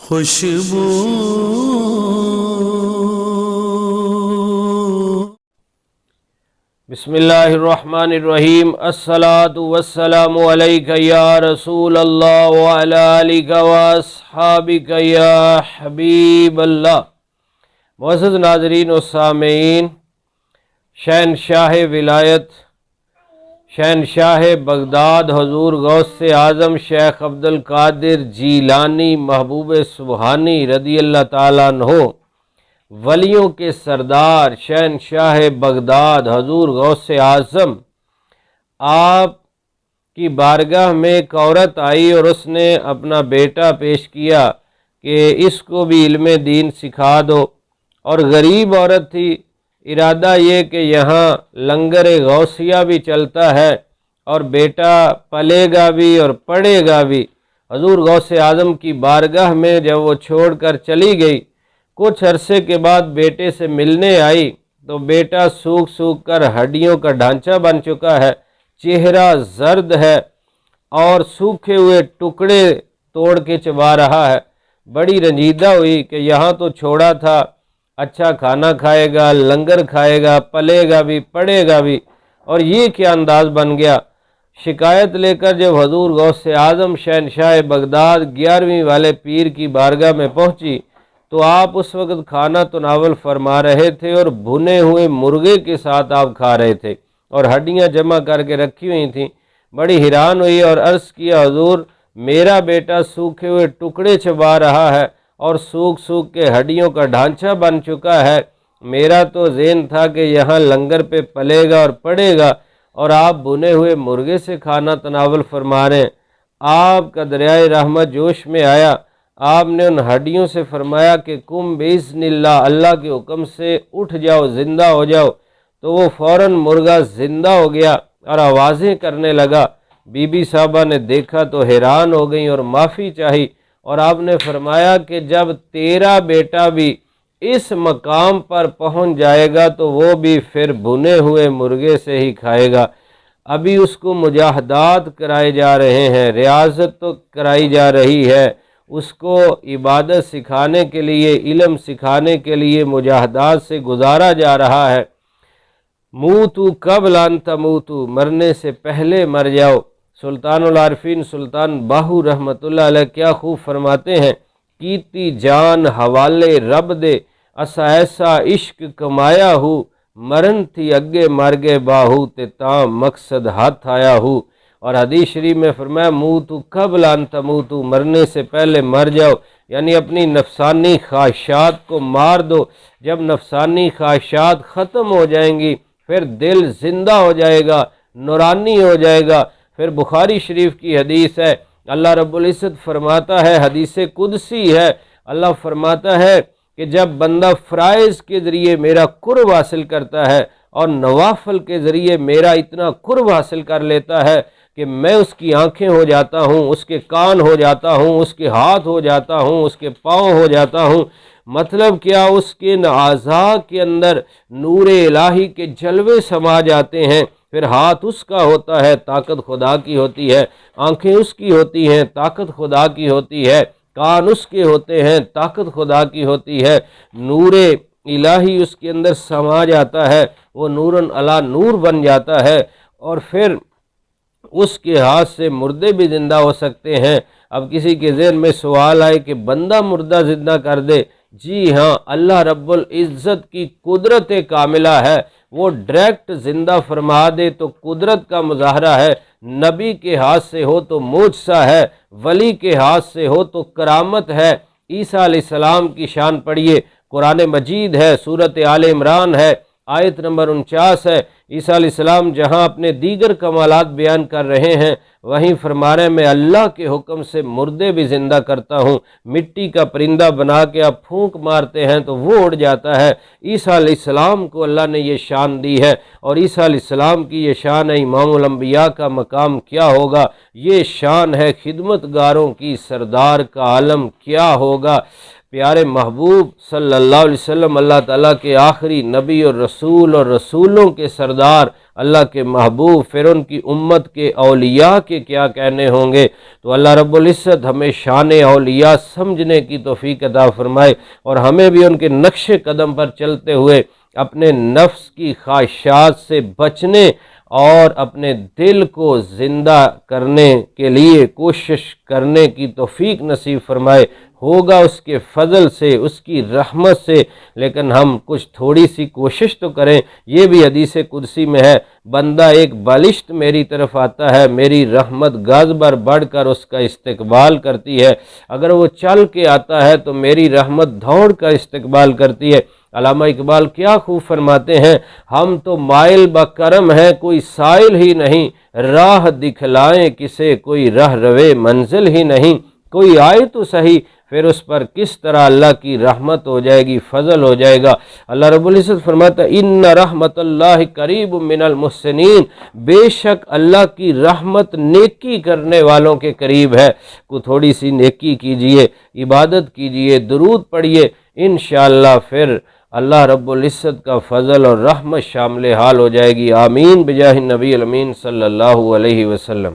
خوشبو بسم اللہ الرحمن الرحیم۔ الصلاۃ والسلام علیک یا رسول اللہ وعلی آلک واصحابک یا حبیب اللہ۔ معزز ناظرین و سامعین، شہنشاہ ولایت، شہنشاہ بغداد حضور غوث اعظم شیخ عبدالقادر جیلانی محبوب سبحانی رضی اللہ تعالیٰ عنہ، ولیوں کے سردار شہنشاہ بغداد حضور غوث اعظم، آپ کی بارگاہ میں ایک عورت آئی اور اس نے اپنا بیٹا پیش کیا کہ اس کو بھی علم دین سکھا دو، اور غریب عورت تھی۔ ارادہ یہ کہ یہاں لنگر غوثیہ بھی چلتا ہے اور بیٹا پلے گا بھی اور پڑھے گا بھی۔ حضور غوث اعظم کی بارگاہ میں جب وہ چھوڑ کر چلی گئی، کچھ عرصے کے بعد بیٹے سے ملنے آئی تو بیٹا سوکھ سوکھ کر ہڈیوں کا ڈھانچہ بن چکا ہے، چہرہ زرد ہے اور سوکھے ہوئے ٹکڑے توڑ کے چبا رہا ہے۔ بڑی رنجیدہ ہوئی کہ یہاں تو چھوڑا تھا اچھا کھانا کھائے گا، لنگر کھائے گا، پلے گا بھی، پڑھے گا بھی، اور یہ کیا انداز بن گیا۔ شکایت لے کر جب حضور غوث اعظم شہنشاہ بغداد 11ویں والے پیر کی بارگاہ میں پہنچی تو آپ اس وقت کھانا تناول فرما رہے تھے اور بھنے ہوئے مرغے کے ساتھ آپ کھا رہے تھے اور ہڈیاں جمع کر کے رکھی ہوئی تھیں۔ بڑی حیران ہوئی اور عرض کیا، حضور میرا بیٹا سوکھے ہوئے ٹکڑے چبا رہا ہے اور سوکھ سوکھ کے ہڈیوں کا ڈھانچہ بن چکا ہے، میرا تو ذہن تھا کہ یہاں لنگر پہ پلے گا اور پڑے گا اور آپ بھنے ہوئے مرغے سے کھانا تناول فرما رہے ہیں۔ آپ کا دریائے رحمت جوش میں آیا، آپ نے ان ہڈیوں سے فرمایا کہ کم باذن اللہ، اللہ کے حکم سے اٹھ جاؤ، زندہ ہو جاؤ۔ تو وہ فوراً مرغا زندہ ہو گیا اور آوازیں کرنے لگا۔ بی بی صاحبہ نے دیکھا تو حیران ہو گئیں اور معافی چاہی، اور آپ نے فرمایا کہ جب تیرا بیٹا بھی اس مقام پر پہنچ جائے گا تو وہ بھی پھر بھنے ہوئے مرغے سے ہی کھائے گا۔ ابھی اس کو مجاہدات کرائے جا رہے ہیں، ریاضت تو کرائی جا رہی ہے، اس کو عبادت سکھانے کے لیے، علم سکھانے کے لیے مجاہدات سے گزارا جا رہا ہے۔ موتو قبل ان تموتو، مرنے سے پہلے مر جاؤ۔ سلطان العارفین سلطان باہو رحمۃ اللہ علیہ کیا خوب فرماتے ہیں، کیتی جان حوالے رب دے، اسا ایسا عشق کمایا ہو، مرن تھی اگے مر گئے باہو تے تاں مقصد ہاتھ آیا ہو۔ اور حدیث شریف میں فرمایا موتو قبل ان تموتو، مرنے سے پہلے مر جاؤ، یعنی اپنی نفسانی خواہشات کو مار دو۔ جب نفسانی خواہشات ختم ہو جائیں گی پھر دل زندہ ہو جائے گا، نورانی ہو جائے گا۔ پھر بخاری شریف کی حدیث ہے، اللہ رب العزت فرماتا ہے، حدیث قدسی ہے، اللہ فرماتا ہے کہ جب بندہ فرائض کے ذریعے میرا قرب حاصل کرتا ہے اور نوافل کے ذریعے میرا اتنا قرب حاصل کر لیتا ہے کہ میں اس کی آنکھیں ہو جاتا ہوں، اس کے کان ہو جاتا ہوں، اس کے ہاتھ ہو جاتا ہوں، اس کے پاؤں ہو جاتا ہوں۔ مطلب کیا، اس کے اعضاء کے اندر نور الہی کے جلوے سما جاتے ہیں۔ پھر ہاتھ اس کا ہوتا ہے، طاقت خدا کی ہوتی ہے، آنکھیں اس کی ہوتی ہیں، طاقت خدا کی ہوتی ہے، کان اس کے ہوتے ہیں، طاقت خدا کی ہوتی ہے، نور الہی اس کے اندر سما جاتا ہے، وہ نورن علی نور بن جاتا ہے، اور پھر اس کے ہاتھ سے مردے بھی زندہ ہو سکتے ہیں۔ اب کسی کے ذہن میں سوال آئے کہ بندہ مردہ زندہ کر دے، جی ہاں، اللہ رب العزت کی قدرت کاملہ ہے، وہ ڈائریکٹ زندہ فرما دے تو قدرت کا مظاہرہ ہے۔ نبی کے ہاتھ سے ہو تو معجزہ ہے، ولی کے ہاتھ سے ہو تو کرامت ہے۔ عیسیٰ علیہ السلام کی شان پڑھیے، قرآن مجید ہے، سورۃ آل عمران ہے، آیت نمبر 49 ہے۔ عیسیٰ علیہ السلام جہاں اپنے دیگر کمالات بیان کر رہے ہیں، وہیں فرما رہے ہیں میں اللہ کے حکم سے مردے بھی زندہ کرتا ہوں۔ مٹی کا پرندہ بنا کے آپ پھونک مارتے ہیں تو وہ اڑ جاتا ہے۔ عیسیٰ علیہ السلام کو اللہ نے یہ شان دی ہے، اور عیسیٰ علیہ السلام کی یہ شان ہے، امام الانبیاء کا مقام کیا ہوگا؟ یہ شان ہے خدمت گاروں کی، سردار کا عالم کیا ہوگا؟ پیارے محبوب صلی اللہ علیہ وسلم اللہ تعالیٰ کے آخری نبی اور رسول اور رسولوں کے سردار اللہ کے محبوب، پھر ان کی امت کے اولیاء کے کیا کہنے ہوں گے۔ تو اللہ رب العزت ہمیں شان اولیاء سمجھنے کی توفیق عطا فرمائے، اور ہمیں بھی ان کے نقش قدم پر چلتے ہوئے اپنے نفس کی خواہشات سے بچنے اور اپنے دل کو زندہ کرنے کے لیے کوشش کرنے کی توفیق نصیب فرمائے۔ ہوگا اس کے فضل سے، اس کی رحمت سے، لیکن ہم کچھ تھوڑی سی کوشش تو کریں۔ یہ بھی حدیث قدسی میں ہے، بندہ ایک بالشت میری طرف آتا ہے، میری رحمت گز بر بڑھ کر اس کا استقبال کرتی ہے۔ اگر وہ چل کے آتا ہے تو میری رحمت دوڑ کر استقبال کرتی ہے۔ علامہ اقبال کیا خوب فرماتے ہیں، ہم تو مائل بکرم ہیں کوئی سائل ہی نہیں، راہ دکھلائیں کسے کوئی رہ روے منزل ہی نہیں۔ کوئی آئے تو صحیح، پھر اس پر کس طرح اللہ کی رحمت ہو جائے گی، فضل ہو جائے گا۔ اللہ رب العزت فرماتا ہے ان رحمت اللہ قریب من المحسنین، بے شک اللہ کی رحمت نیکی کرنے والوں کے قریب ہے۔ کو تھوڑی سی نیکی کیجئے، عبادت کیجئے، درود پڑھیے، انشاءاللہ پھر اللہ رب العزت کا فضل اور رحمت شامل حال ہو جائے گی۔ آمین بجاہ النبی الامین صلی اللہ علیہ وسلم۔